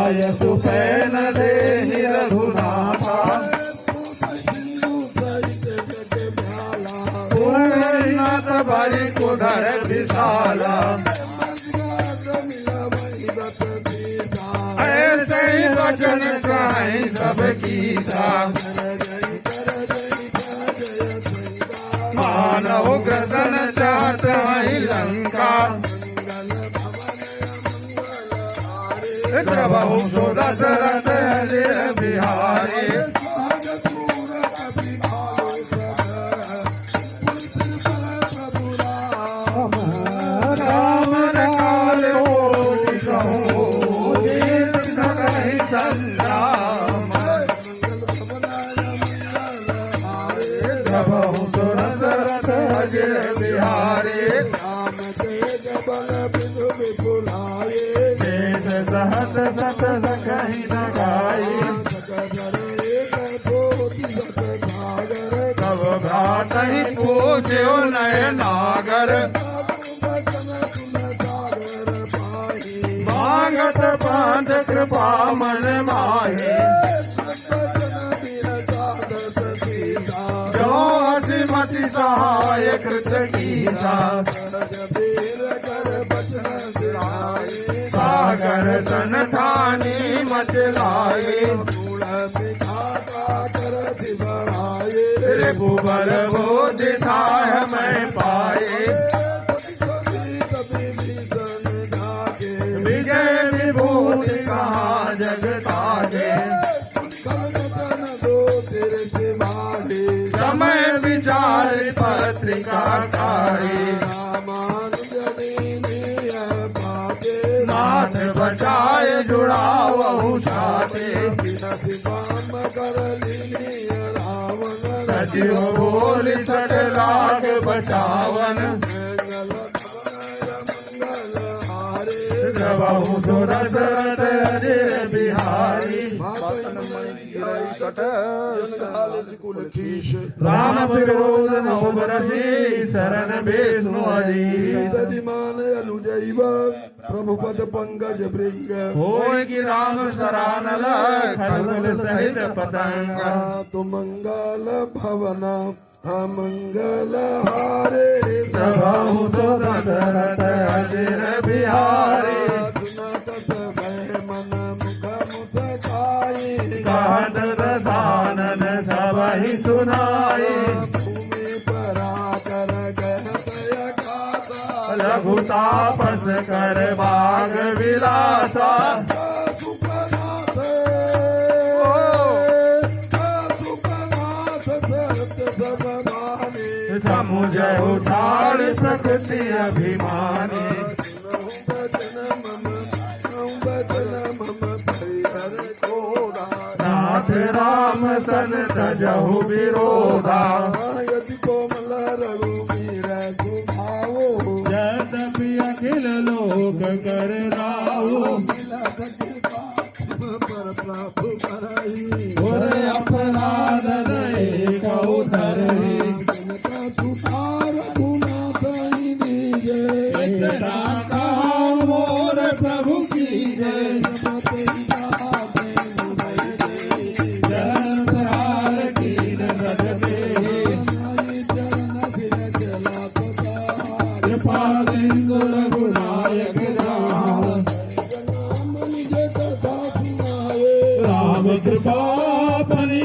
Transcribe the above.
आय सुपैन देहि रघुनाथा पूर्णनाथ भरि कुधर विशाला ऐसे ही वचन कहीं सब गीता मानव ग्रसन चाहत वही लंका प्रभु दशरथ हृदय बिहारी राम काल संग्राम प्रभु दशरथ हृदय बिहारी सहत सत कहीं न गाई कब घाट ही पूज्यो नय नागर मांगत पांच कृपा मन माहे जो असीमति सहाय कृत कीसा सागर सन ठानी मचलाए त्रिभुवन बोधि थाह मैं पाए विजय विभूति कहाँ जगतागे समय विचार पत्रिका कारी नाथ बचाए जुड़ावहु छाते सचिव बोल छठ लाख बचावन प्रभु दशरथ हृदय बिहारी राम विरोध नौ बरसी शरण विष्णु अजीमान अनुजैव प्रभुपद पंकज भृंग होय कि राम सरानल खगुल सहित पतंग तो मंगल भवन मंगल हारे प्रभु दशरथ हृदय बिहारी कहत दसानन सबहि सुनाई रघुतापस कर बाग विलासा समुझय उठाड़ प्रकृति अभिमानी नाथ राम सन तजहु विरोधा यदि कोमल रघुवीर गुभावो यद्यपि अखिल लोक कर राहु पर प्रभु करई और अपराध रहे कौ धरहि मोर प्रभु की जय जनसार की नगदे कृपा बिंदु रघुनायक राम कृपा